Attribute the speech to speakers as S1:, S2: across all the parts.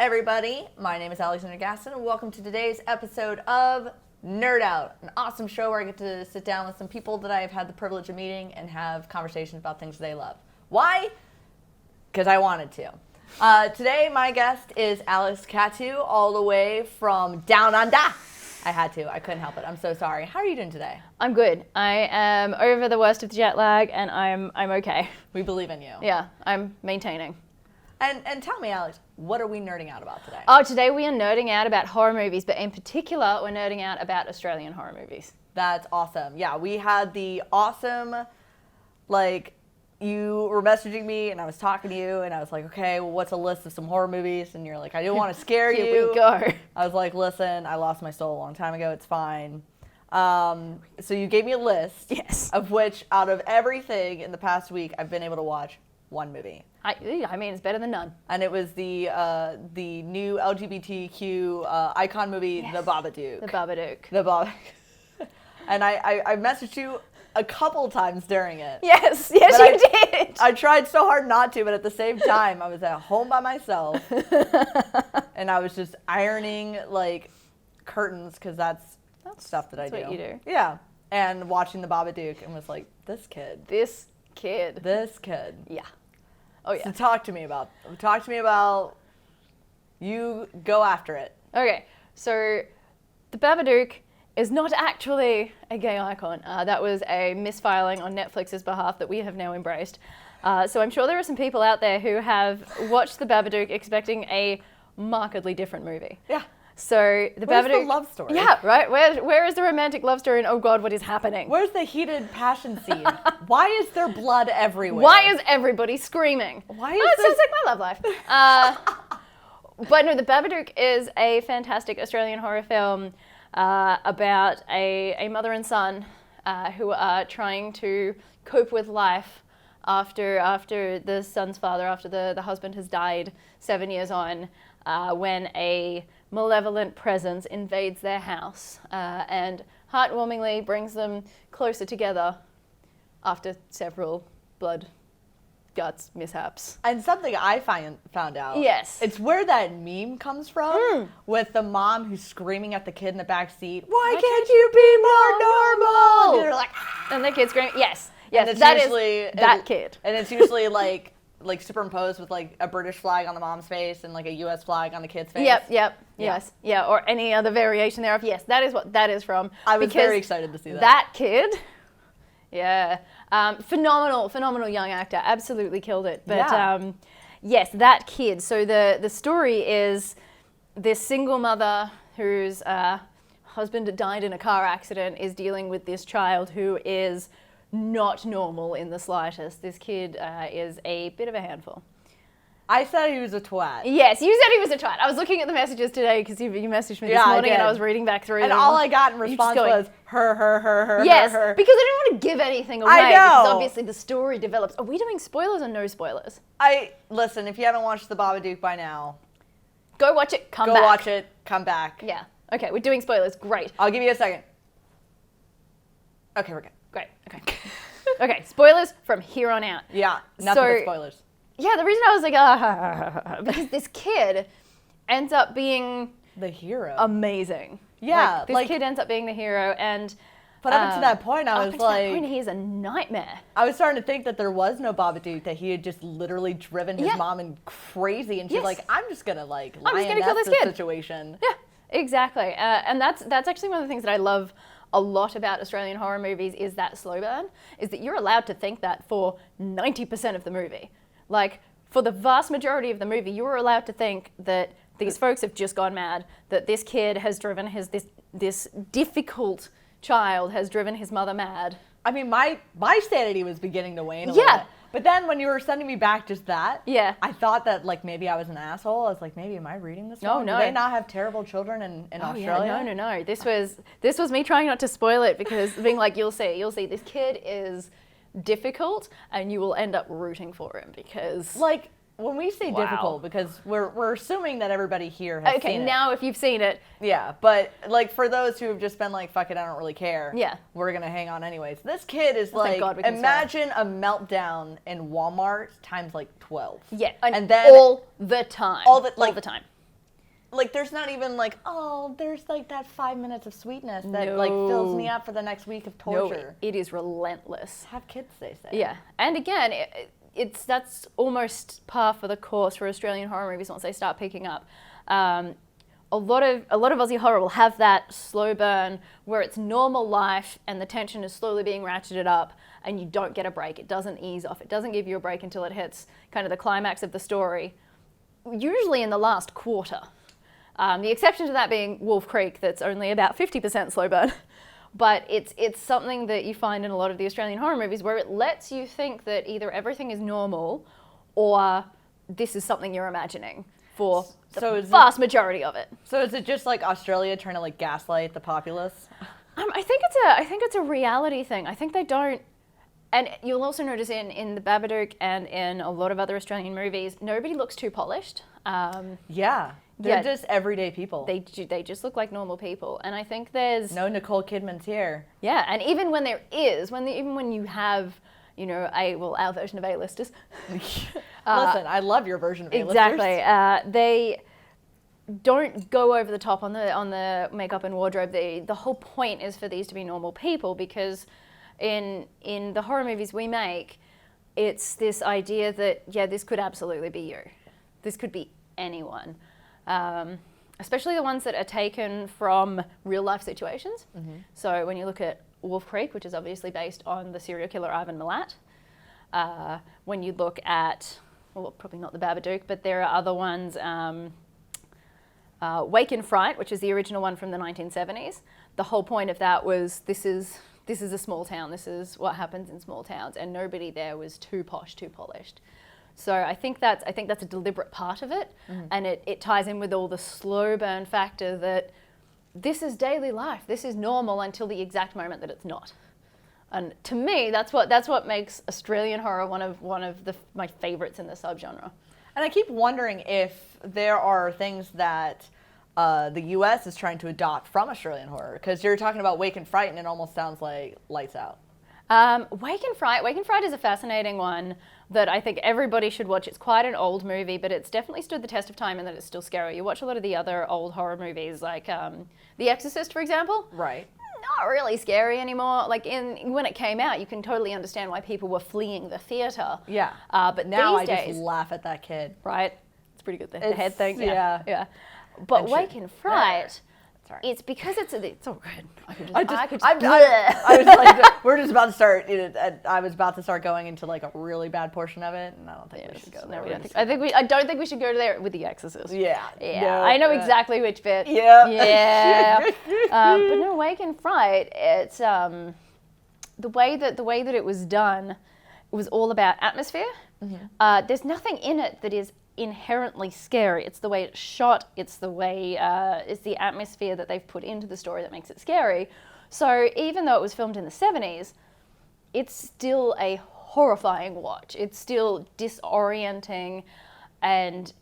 S1: everybody. My name is Alexander Gaston, and welcome to today's episode of Nerd Out, an awesome show where I get to sit down with some people that I have had the privilege of meeting and have conversations about things they love. Why? Because I wanted to. Today, my guest is Cattoo, all the way from Down Under. I had to. I couldn't help it. I'm so sorry. How are you doing today?
S2: I'm good. I am over the worst of the jet lag, and I'm okay.
S1: We believe in you.
S2: Yeah, I'm maintaining.
S1: And tell me, Alex, what are we nerding out about today?
S2: Oh, today we are nerding out about horror movies, but in particular, we're nerding out about Australian horror movies.
S1: That's awesome. Yeah, we had the awesome, you were messaging me, and I was talking to you, and I was like, okay, well, what's a list of some horror movies? And you're like, I didn't want to scare you.
S2: Here we go.
S1: I was like, listen, I lost my soul a long time ago. It's fine. So you gave me a list.
S2: Yes.
S1: Of which, out of everything in the past week, I've been able to watch one movie.
S2: I mean, it's better than none.
S1: And it was the new LGBTQ icon movie, yes. The Babadook.
S2: The Babadook.
S1: The Babadook. And I messaged you a couple times during it.
S2: Yes, you did.
S1: I tried so hard not to, but at the same time, I was at home by myself. And I was just ironing, curtains, because that's stuff that I do.
S2: That's what you do.
S1: Yeah. And watching The Babadook and was like, this kid.
S2: Yeah. Oh, yeah.
S1: So talk to me about you go after it.
S2: Okay, so The Babadook is not actually a gay icon. That was a misfiling on Netflix's behalf that we have now embraced. So I'm sure there are some people out there who have watched The Babadook expecting a markedly different movie.
S1: Yeah.
S2: So
S1: Where's the love story?
S2: Yeah, right. Where is the romantic love story? And oh God, what is happening?
S1: Where's the heated passion scene? Why is there blood everywhere?
S2: Why is everybody screaming? It sounds like my love life. But no, The Babadook is a fantastic Australian horror film about a mother and son who are trying to cope with life after the son's father, after the husband has died 7 years on, when a malevolent presence invades their house and heartwarmingly brings them closer together after several blood, guts, mishaps.
S1: And something I found out.
S2: Yes.
S1: It's where that meme comes from with the mom who's screaming at the kid in the back seat. Why can't you be more normal? And they're like,
S2: and the kid's screaming. Yes.
S1: And
S2: Yes, that is that kid.
S1: And it's usually like superimposed with a British flag on the mom's face and a US flag on the kid's face.
S2: Yep,
S1: Yeah.
S2: yes. Yeah, or any other variation thereof. Yes, that is what that is from.
S1: I was very excited to see that.
S2: That kid, yeah. Phenomenal young actor. Absolutely killed it. But yes, that kid. So the story is this single mother whose husband died in a car accident is dealing with this child who is not normal in the slightest. This kid is a bit of a handful.
S1: I said he was a twat.
S2: Yes, you said he was a twat. I was looking at the messages today because you messaged me this morning and I was reading back through them.
S1: And all I got in response was her,
S2: yes,
S1: her.
S2: because I didn't want to give anything away.
S1: I know.
S2: Because obviously the story develops. Are we doing spoilers or no spoilers?
S1: Listen, if you haven't watched The Babadook by now,
S2: go watch it, come back.
S1: Go watch it, come back.
S2: Yeah. Okay, we're doing spoilers. Great.
S1: I'll give you a second. Okay, we're good.
S2: Great. Okay. Okay, spoilers from here on out.
S1: Yeah, nothing but spoilers.
S2: Yeah, the reason I was like, because this kid ends up being
S1: the hero.
S2: Amazing.
S1: Yeah,
S2: this kid ends up being the hero, and
S1: but up until that point, I was
S2: up until that point, he is a nightmare.
S1: I was starting to think that there was no Babadook, that he had just literally driven his mom in crazy, and she's like, I'm just gonna kill this kid. Situation.
S2: Yeah, exactly. And that's actually one of the things that I love a lot about Australian horror movies is that slow burn, is that you're allowed to think that for 90% of the movie. For the vast majority of the movie, you were allowed to think that these folks have just gone mad, that this kid has driven this difficult child has driven his mother mad.
S1: I mean, my sanity was beginning to wane a little bit. But then when you were sending me back just that, I thought that maybe I was an asshole. I was like, maybe am I reading this wrong?
S2: No.
S1: Do they not have terrible children in Australia?
S2: Yeah, no. This was me trying not to spoil it because being like, you'll see, this kid is difficult and you will end up rooting for him because
S1: when we say difficult, because we're assuming that everybody here has seen it.
S2: Okay, now if you've seen it.
S1: Yeah, but for those who have just been fuck it, I don't really care.
S2: Yeah.
S1: We're going to hang on anyways. This kid is imagine a meltdown in Walmart times 12.
S2: Yeah,
S1: and then
S2: all the time.
S1: All the time. like there's not even like, oh, there's like that 5 minutes of sweetness that like fills me up for the next week of torture.
S2: No, it is relentless.
S1: Have kids, they say.
S2: Yeah, and again, that's almost par for the course for Australian horror movies once they start picking up. A lot of Aussie horror will have that slow burn where it's normal life and the tension is slowly being ratcheted up and you don't get a break. It doesn't ease off. It doesn't give you a break until it hits kind of the climax of the story, usually in the last quarter. The exception to that being Wolf Creek, that's only about 50% slow burn. But it's something that you find in a lot of the Australian horror movies where it lets you think that either everything is normal or this is something you're imagining for the vast majority of it.
S1: So is it just like Australia trying to like gaslight the populace?
S2: I think it's a reality thing. I think they don't, and you'll also notice in the Babadook and in a lot of other Australian movies, nobody looks too polished.
S1: Yeah. They're just everyday people.
S2: They just look like normal people, and I think there's
S1: no Nicole Kidman's here.
S2: Yeah, and even when there is, even when you have, you know, our version of A-listers.
S1: Listen, I love your version of A-listers.
S2: Exactly. They don't go over the top on the makeup and wardrobe. The whole point is for these to be normal people, because in the horror movies we make, it's this idea that this could absolutely be you. This could be anyone. Especially the ones that are taken from real life situations. Mm-hmm. So when you look at Wolf Creek, which is obviously based on the serial killer Ivan Milat, when you look at, well, probably not the Babadook, but there are other ones, Wake in Fright, which is the original one from the 1970s. The whole point of that was this is a small town, this is what happens in small towns, and nobody there was too posh, too polished. So I think that's a deliberate part of it, and it ties in with all the slow burn factor that this is daily life, this is normal until the exact moment that it's not. And to me, that's what makes Australian horror one of my favourites in the subgenre.
S1: And I keep wondering if there are things that the U.S. is trying to adopt from Australian horror, because you're talking about Wake and Fright, and it almost sounds like Lights Out.
S2: Wake in Fright is a fascinating one that I think everybody should watch. It's quite an old movie, but it's definitely stood the test of time in that it's still scary. You watch a lot of the other old horror movies, like The Exorcist, for example.
S1: Right.
S2: Not really scary anymore. Like when it came out, you can totally understand why people were fleeing the theater.
S1: Yeah.
S2: But
S1: now
S2: these
S1: I
S2: days,
S1: just laugh at that kid.
S2: Right. It's pretty good. The head thing.
S1: Yeah.
S2: Yeah. But Wake in Fright.
S1: Sorry.
S2: It's because it's all good.
S1: I was like, we're just about to start. I was about to start going into like a really bad portion of it, and I don't think we should go there.
S2: I don't think we should go there with The Exorcist.
S1: Yeah.
S2: No, I know exactly which bit.
S1: Yeah.
S2: Yeah. But no, Wake in Fright. It's the way that it was done. It was all about atmosphere. Mm-hmm. There's nothing in it that is inherently scary. It's the way it's shot, it's the way, it's the atmosphere that they've put into the story that makes it scary. So even though it was filmed in the 70s, it's still a horrifying watch. It's still disorienting, and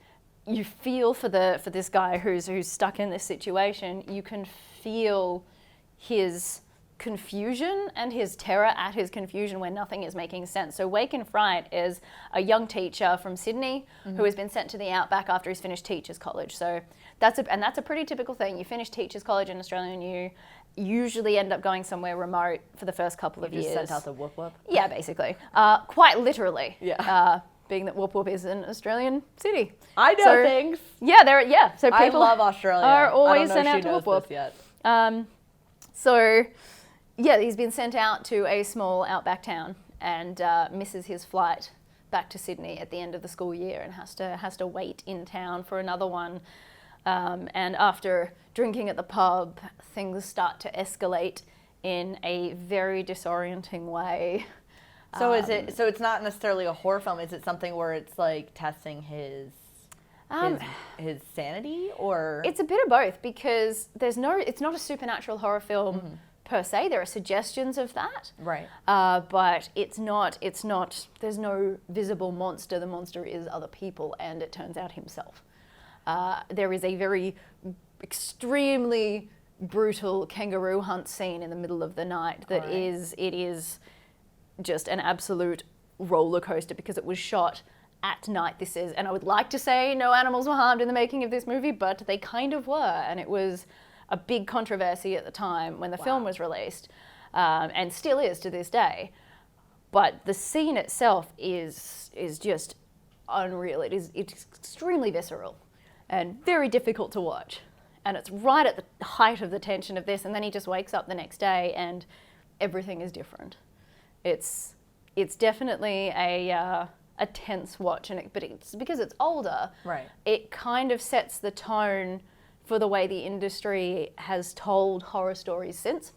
S2: you feel for this guy who's stuck in this situation. You can feel his confusion and his terror at his confusion when nothing is making sense. So Wake in Fright is a young teacher from Sydney who has been sent to the outback after he's finished teachers college. So that's a pretty typical thing. You finish teachers college in Australia and you usually end up going somewhere remote for the first couple of years.
S1: You just sent out the whoop whoop?
S2: Yeah, basically. Quite literally.
S1: Yeah.
S2: Being that Whoop Whoop is an Australian city.
S1: I know things.
S2: Yeah, so people
S1: I love Australia.
S2: are always
S1: I don't know
S2: sent out to Whoop Whoop.
S1: Yet.
S2: So yeah, he's been sent out to a small outback town and misses his flight back to Sydney at the end of the school year and has to wait in town for another one. And after drinking at the pub, things start to escalate in a very disorienting way.
S1: So So it's not necessarily a horror film. Is it something where it's like testing his sanity, or?
S2: It's a bit of both, because it's not a supernatural horror film per se. There are suggestions of that.
S1: Right.
S2: But it's not, there's no visible monster. The monster is other people, and it turns out himself. There is a very extremely brutal kangaroo hunt scene in the middle of the night that it is just an absolute roller coaster, because it was shot at night this is. And I would like to say no animals were harmed in the making of this movie, but they kind of were. And it was a big controversy at the time when the film was released, and still is to this day. But the scene itself is just unreal. It's extremely visceral and very difficult to watch. And it's right at the height of the tension of this, and then he just wakes up the next day and everything is different. It's definitely a tense watch, but it's because it's older.
S1: Right.
S2: It kind of sets the tone for the way the industry has told horror stories since,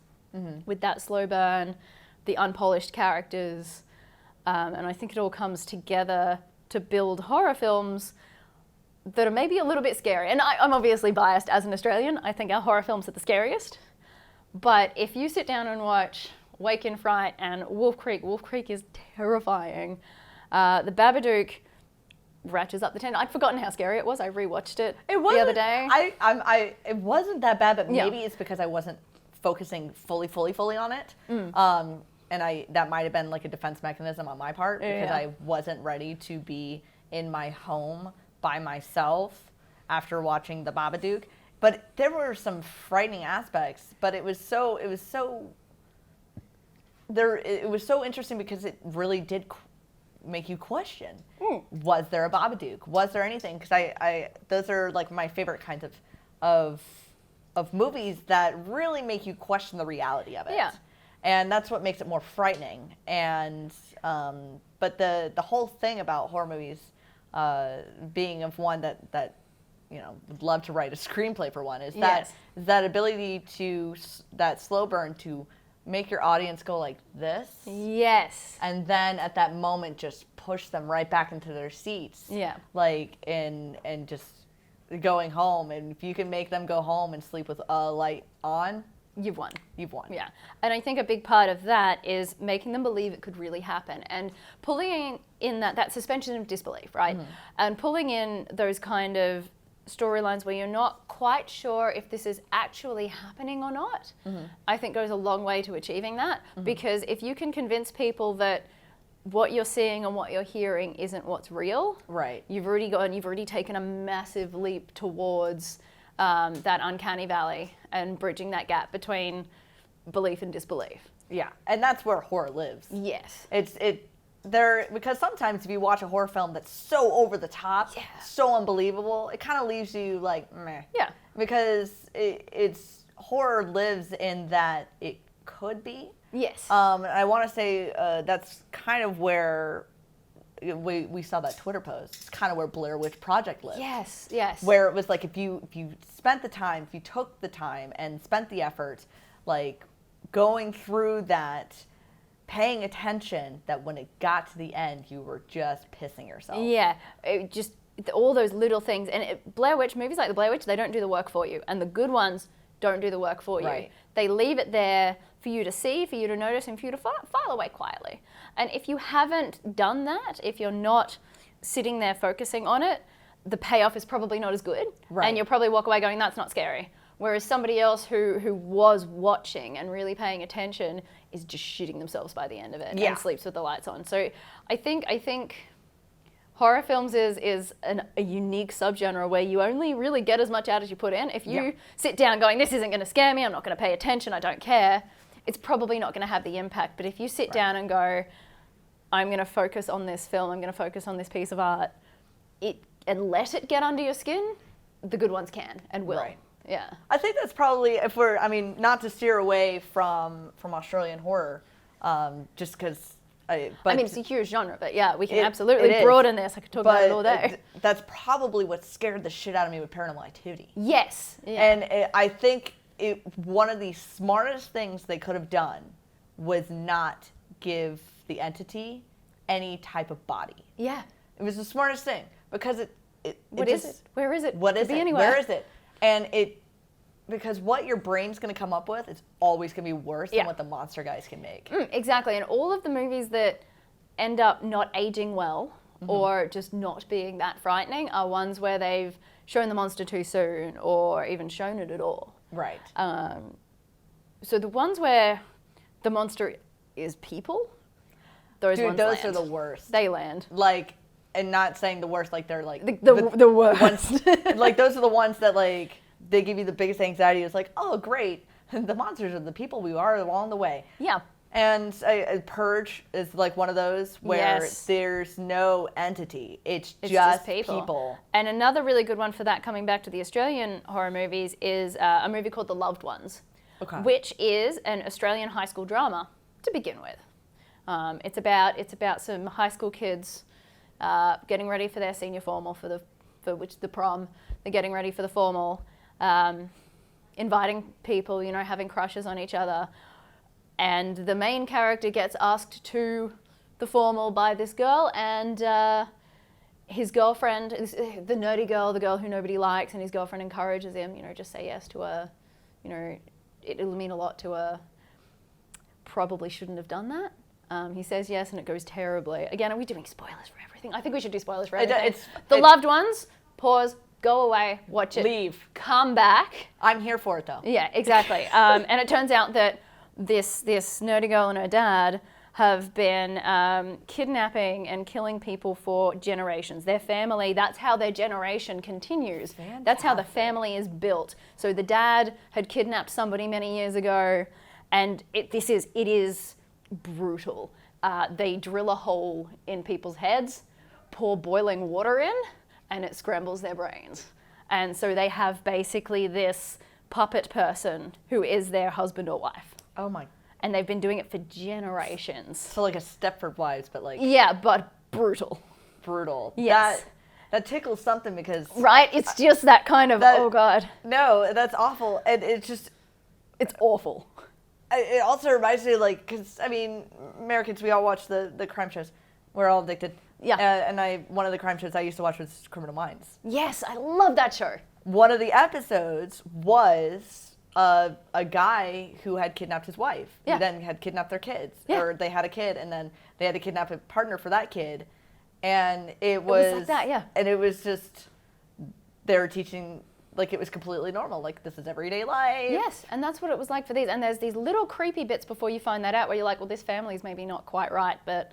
S2: with that slow burn, the unpolished characters, and I think it all comes together to build horror films that are maybe a little bit scary. And I'm obviously biased as an Australian. I think our horror films are the scariest. But if you sit down and watch Wake in Fright and Wolf Creek is terrifying. The Babadook ratchets up the tension. I'd forgotten how scary it was. I rewatched it the other day.
S1: It wasn't that bad, but maybe it's because I wasn't focusing fully on it. And that might have been like a defense mechanism on my part because I wasn't ready to be in my home by myself after watching The Babadook. But there were some frightening aspects, but it was so interesting because it really did make you question, was there a Babadook? Was there anything? Because those are like my favorite kinds of movies that really make you question the reality of it.
S2: Yeah.
S1: And that's what makes it more frightening. And but the whole thing about horror movies being of one that would love to write a screenplay for one is that ability to that slow burn to make your audience go like this.
S2: Yes.
S1: And then at that moment just push them right back into their seats.
S2: Yeah.
S1: Like and just going home, and if you can make them go home and sleep with a light on,
S2: you've won.
S1: You've won.
S2: Yeah. And I think a big part of that is making them believe it could really happen and pulling in that suspension of disbelief, right? Mm-hmm. And pulling in those kind of storylines where you're not quite sure if this is actually happening or not, I think goes a long way to achieving that. Because if you can convince people that what you're seeing and what you're hearing isn't what's real,
S1: right?
S2: You've already taken a massive leap towards that uncanny valley and bridging that gap between belief and disbelief.
S1: Yeah, and that's where horror lives.
S2: Yes.
S1: Because sometimes if you watch a horror film that's so over the top, so unbelievable, it kind of leaves you like, meh.
S2: Yeah.
S1: Because it's horror lives in that it could be.
S2: Yes.
S1: And I want to say that's kind of where we saw that Twitter post. It's kind of where Blair Witch Project lives.
S2: Yes, yes.
S1: Where it was like if you spent the time, if you took the time and spent the effort, like going through that, paying attention, that when it got to the end, you were just pissing yourself.
S2: Yeah, just all those little things. And Blair Witch, movies like the Blair Witch, they don't do the work for you. And the good ones don't do the work for you.
S1: Right.
S2: They leave it there for you to see, for you to notice, and for you to file away quietly. And if you haven't done that, if you're not sitting there focusing on it, the payoff is probably not as good.
S1: Right.
S2: And you'll probably walk away going, that's not scary. Whereas somebody else who was watching and really paying attention is just shitting themselves by the end of it and sleeps with the lights on. So I think horror films is a unique subgenre where you only really get as much out as you put in. If you sit down going, this isn't going to scare me, I'm not going to pay attention, I don't care, it's probably not going to have the impact. But if you sit down and go, I'm going to focus on this film, I'm going to focus on this piece of art, and let it get under your skin, the good ones can and will.
S1: Right.
S2: Yeah.
S1: I think that's probably, not to steer away from Australian horror, just because.
S2: It's a huge genre, but yeah, we can absolutely broaden this. I could talk about it all day.
S1: That's probably what scared the shit out of me with Paranormal Activity.
S2: Yes. Yeah.
S1: And I think one of the smartest things they could have done was not give the entity any type of body.
S2: Yeah.
S1: It was the smartest thing because
S2: What is it? Where is it?
S1: What is
S2: it?
S1: it?
S2: Anywhere.
S1: Where is it? And because what your brain's going to come up with is always going to be worse than what the monster guys can make.
S2: Exactly. And all of the movies that end up not aging well or just not being that frightening are ones where they've shown the monster too soon or even shown it at all.
S1: Right.
S2: So the ones where the monster is people, those ones
S1: are
S2: land.
S1: the worst.
S2: They land.
S1: Like, and not saying the worst, like they're like
S2: the worst.
S1: ones, like those are the ones that like they give you the biggest anxiety. It's like, oh great, the monsters are the people we are along the way.
S2: Yeah.
S1: And Purge is like one of those where there's no entity. It's just people.
S2: And another really good one for that, coming back to the Australian horror movies, is a movie called The Loved Ones, which is an Australian high school drama to begin with. It's about some high school kids getting ready for their senior formal, for the prom. They're getting ready for the formal, inviting people, having crushes on each other. And the main character gets asked to the formal by this girl, and his girlfriend, the nerdy girl, the girl who nobody likes, and his girlfriend encourages him, just say yes to her. It'll mean a lot to her. Probably shouldn't have done that. He says yes, and it goes terribly. Again, are we doing spoilers for everything? I think we should do spoilers for everything. Loved Ones, pause, go away, watch it.
S1: Leave.
S2: Come back.
S1: I'm here for it, though.
S2: Yeah, exactly. And it turns out that this nerdy girl and her dad have been kidnapping and killing people for generations. Their family, that's how their generation continues.
S1: Fantastic.
S2: That's how the family is built. So the dad had kidnapped somebody many years ago, and it is brutal. They drill a hole in people's heads, pour boiling water in, and it scrambles their brains. And so they have basically this puppet person who is their husband or wife.
S1: Oh my.
S2: And they've been doing it for generations.
S1: So like a Stepford Wives, but like...
S2: Yeah, but brutal.
S1: Brutal.
S2: Yes.
S1: That tickles something because...
S2: Right? It's just that kind of, oh God.
S1: No, that's awful. And it's
S2: awful.
S1: It also reminds me, like, because, I mean, Americans, we all watch the crime shows. We're all addicted.
S2: Yeah.
S1: And one of the crime shows I used to watch was Criminal Minds.
S2: Yes, I love that show.
S1: One of the episodes was... a guy who had kidnapped his wife, who then had kidnapped their kids, or they had a kid, and then they had to kidnap a partner for that kid, and it was
S2: like that, yeah.
S1: And it was just they were teaching like it was completely normal, like this is everyday life.
S2: Yes, and that's what it was like for these. And there's these little creepy bits before you find that out, where you're like, well, this family's maybe not quite right, but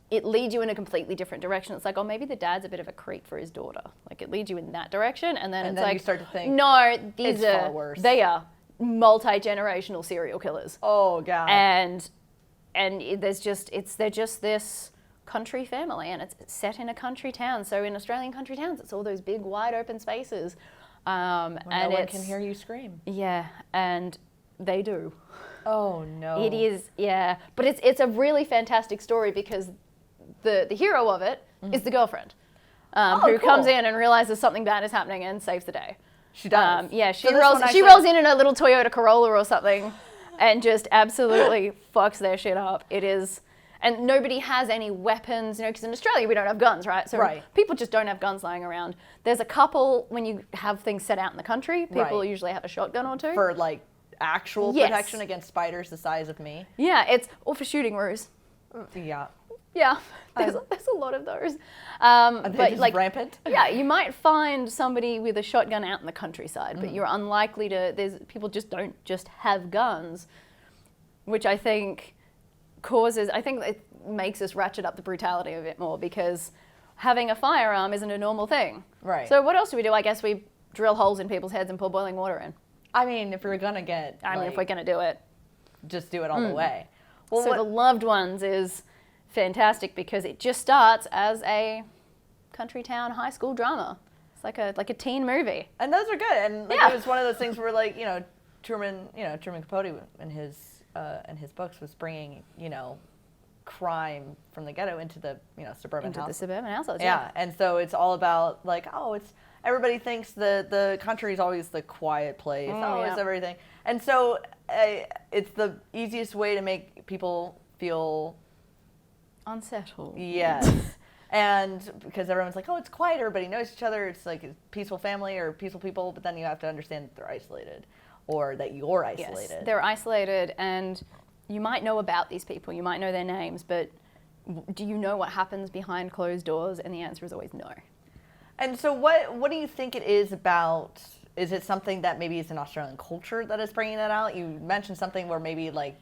S2: it leads you in a completely different direction. It's like, oh, maybe the dad's a bit of a creep for his daughter. Like it leads you in that direction, and then it's like,
S1: you start to think,
S2: no, these
S1: are far worse.
S2: They are multi-generational serial killers.
S1: Oh God.
S2: And they're just this country family, and it's set in a country town. So in Australian country towns, it's all those big wide open spaces. And
S1: no one can hear you scream.
S2: Yeah, and they do.
S1: Oh no.
S2: It is, yeah. But it's a really fantastic story because the hero of it is the girlfriend, who comes in and realizes something bad is happening and saves the day.
S1: She does.
S2: Yeah, she rolls in a little Toyota Corolla or something and just absolutely fucks their shit up. It is, and nobody has any weapons, because in Australia we don't have guns, right? So people just don't have guns lying around. There's a couple, when you have things set out in the country, people usually have a shotgun or two.
S1: For like actual protection against spiders the size of me.
S2: Yeah, or for shooting roos.
S1: Yeah.
S2: Yeah, there's a lot of those.
S1: Are they just
S2: like
S1: rampant?
S2: Yeah, you might find somebody with a shotgun out in the countryside, but you're unlikely to. People just don't just have guns, which I think it makes us ratchet up the brutality a bit more, because having a firearm isn't a normal thing.
S1: Right.
S2: So what else do we do? I guess we drill holes in people's heads and pour boiling water in.
S1: I mean, if we're gonna
S2: if we're gonna do it,
S1: just do it all the way.
S2: Well, so The Loved Ones is fantastic because it just starts as a country town high school drama. It's like a teen movie.
S1: And those are good. And it was one of those things where Truman Capote in his books was bringing, crime from the ghetto into the, suburban
S2: Into
S1: house.
S2: the suburban houses.
S1: Yeah. And so it's all about everybody thinks the country is always the quiet place. It's everything. And so it's the easiest way to make people feel
S2: unsettled.
S1: Yes. And because everyone's like, it's quiet, everybody knows each other, it's like a peaceful family or peaceful people, but then you have to understand that they're isolated or that you're isolated.
S2: Yes, they're isolated, and you might know about these people, you might know their names, but do you know what happens behind closed doors? And the answer is always no.
S1: And so what do you think it is about? Is it something that maybe is an Australian culture that is bringing that out? You mentioned something where maybe like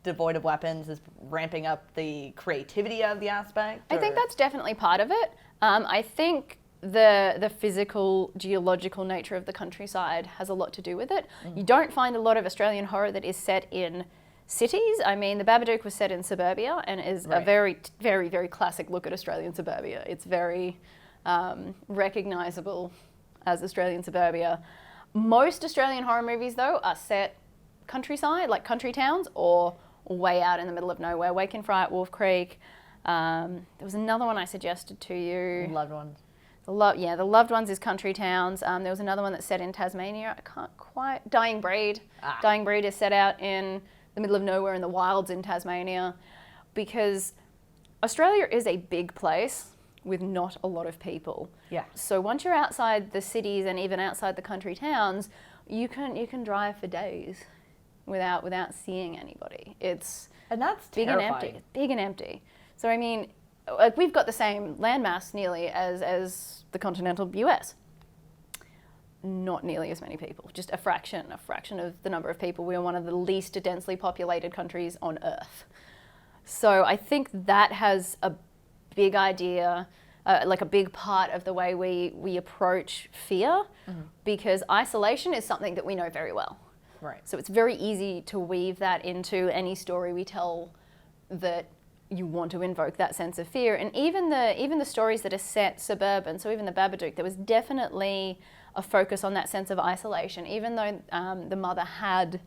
S1: devoid of weapons is ramping up the creativity of the aspect?
S2: I think that's definitely part of it. I think the physical, geological nature of the countryside has a lot to do with it. You don't find a lot of Australian horror that is set in cities. I mean, The Babadook was set in suburbia and is a very, very, very classic look at Australian suburbia. It's very recognisable as Australian suburbia. Most Australian horror movies, though, are set countryside, like country towns, or way out in the middle of nowhere. Wake in Fright, Wolf Creek. There was another one I suggested to you.
S1: Loved Ones.
S2: The Loved Ones is country towns. There was another one that's set in Tasmania. I can't quite. Dying Breed. Dying Breed is set out in the middle of nowhere in the wilds in Tasmania, because Australia is a big place with not a lot of people.
S1: Yeah.
S2: So once you're outside the cities and even outside the country towns, you can drive for days without seeing anybody.
S1: And that's
S2: big
S1: terrifying.
S2: and empty. Big and empty. So I mean, like, we've got the same landmass nearly as the continental US. Not nearly as many people, just a fraction of the number of people. We are one of the least densely populated countries on Earth. So I think that has a big idea, like a big part of the way we approach fear, because isolation is something that we know very well.
S1: Right.
S2: So it's very easy to weave that into any story we tell that you want to invoke that sense of fear. And even the stories that are set suburban, so even The Babadook, there was definitely a focus on that sense of isolation. Even though the mother had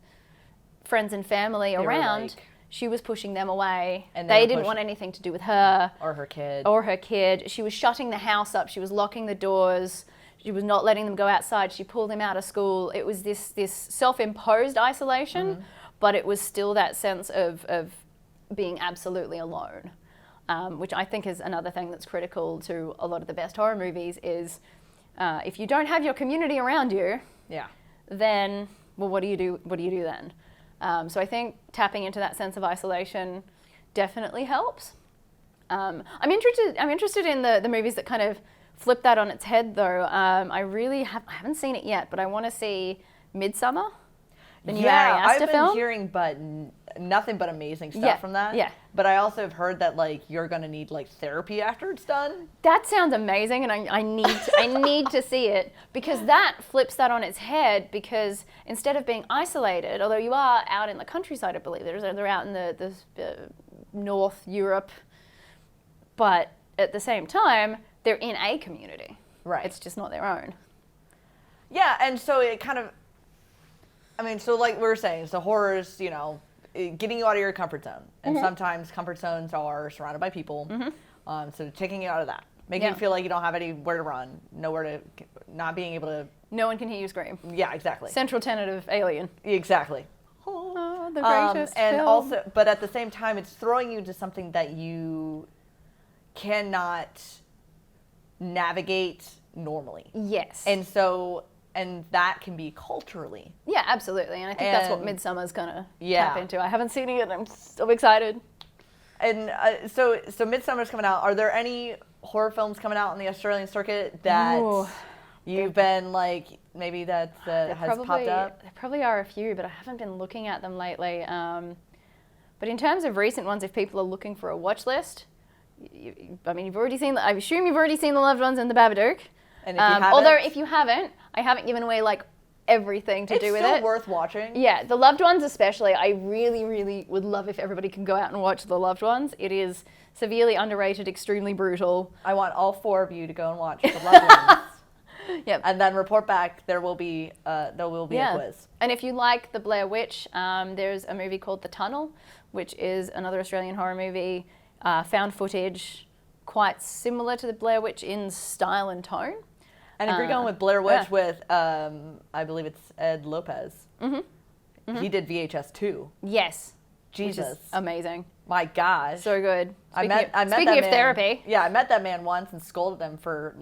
S2: friends and family around, she was pushing them away. And they didn't want anything to do with her.
S1: Or her kid.
S2: She was shutting the house up. She was locking the doors. She was not letting them go outside. She pulled them out of school. It was this self-imposed isolation, but it was still that sense of being absolutely alone, which I think is another thing that's critical to a lot of the best horror movies is if you don't have your community around you, then, well, what do you do then? So I think tapping into that sense of isolation definitely helps. I'm interested in the movies that kind of flip that on its head, though. I haven't seen it yet, but I want to see Midsummer, the new Ari Aster film.
S1: I've been hearing nothing but amazing stuff from that.
S2: Yeah.
S1: But I also have heard that like you're gonna need like therapy after it's done.
S2: That sounds amazing, and I need to see it, because that flips that on its head. Because instead of being isolated, although you are out in the countryside, I believe they're out in the North Europe, but at the same time they're in a community.
S1: Right.
S2: It's just not their own.
S1: Yeah, and so it kind of, I mean, so like we were saying, so horror is, getting you out of your comfort zone. And sometimes comfort zones are surrounded by people. So taking you out of that. Making you feel like you don't have anywhere to run, not being able to.
S2: No one can hear you scream.
S1: Yeah, exactly.
S2: Central tenet of Alien.
S1: Exactly.
S2: Oh, the greatest
S1: and
S2: film.
S1: also, but at the same time, it's throwing you into something that you cannot navigate normally.
S2: Yes.
S1: And that can be culturally.
S2: Yeah, absolutely. And I think that's what Midsummer's gonna tap into. I haven't seen it yet. I'm so excited.
S1: And so Midsummer's coming out. Are there any horror films coming out on the Australian circuit that you've been like, maybe that has popped up?
S2: There probably are a few, but I haven't been looking at them lately. But in terms of recent ones, if people are looking for a watch list, you've already seen. I assume you've already seen The Loved Ones and The Babadook.
S1: And if you haven't,
S2: although if you haven't, I haven't given away like everything to do with it.
S1: It's still worth watching.
S2: Yeah, The Loved Ones especially. I really, really would love if everybody can go out and watch The Loved Ones. It is severely underrated, extremely brutal.
S1: I want all 4 of you to go and watch The Loved Ones.
S2: Yep.
S1: And then report back. There will be a quiz.
S2: And if you like The Blair Witch, there's a movie called The Tunnel, which is another Australian horror movie, found footage, quite similar to The Blair Witch in style and tone.
S1: And if you're going with Blair Witch with, I believe it's Ed Lopez. He did VHS 2.
S2: Yes.
S1: Jesus.
S2: Which is amazing.
S1: My gosh.
S2: So good.
S1: Speaking
S2: of therapy.
S1: Yeah, I met that man once and scolded him for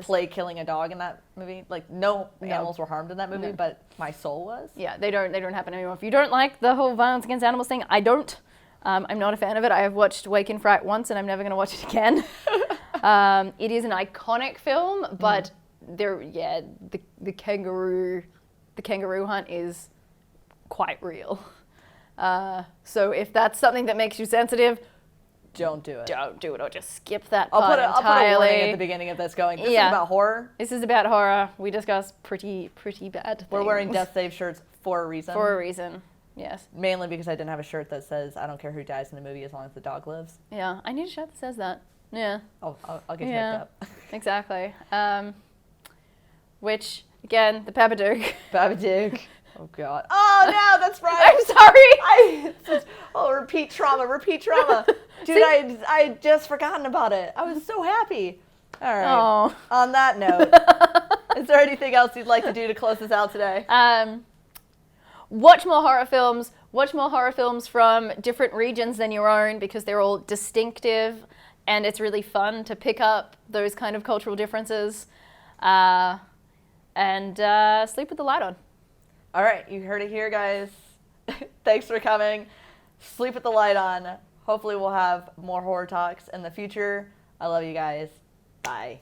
S1: play killing a dog in that movie. Like no animals were harmed in that movie, but my soul was.
S2: Yeah, they don't happen anymore. If you don't like the whole violence against animals thing, I don't. I'm not a fan of it. I have watched Wake in Fright once, and I'm never going to watch it again. It is an iconic film, but the kangaroo hunt is quite real. So if that's something that makes you sensitive,
S1: Don't do it.
S2: don't do it, or just skip that
S1: I'll
S2: part
S1: put
S2: entirely.
S1: a warning at the beginning of this going, this is about horror.
S2: This is about horror. We discuss pretty bad things.
S1: We're wearing Death Save shirts for a reason.
S2: For a reason, yes.
S1: Mainly because I didn't have a shirt that says, I don't care who dies in the movie as long as the dog lives.
S2: Yeah, I need a shirt that says that. Yeah.
S1: I'll get you hooked up.
S2: Exactly. Which, again, the Babadook.
S1: Babadook. Oh, God. Oh, no, that's right.
S2: I'm sorry.
S1: Repeat trauma. Dude, I had just forgotten about it. I was so happy. All right.
S2: Oh.
S1: On that note, is there anything else you'd like to do to close this out today?
S2: Watch more horror films. Watch more horror films from different regions than your own because they're all distinctive and it's really fun to pick up those kind of cultural differences. And sleep with the light on.
S1: All right, you heard it here, guys. Thanks for coming. Sleep with the light on. Hopefully we'll have more horror talks in the future. I love you guys. Bye.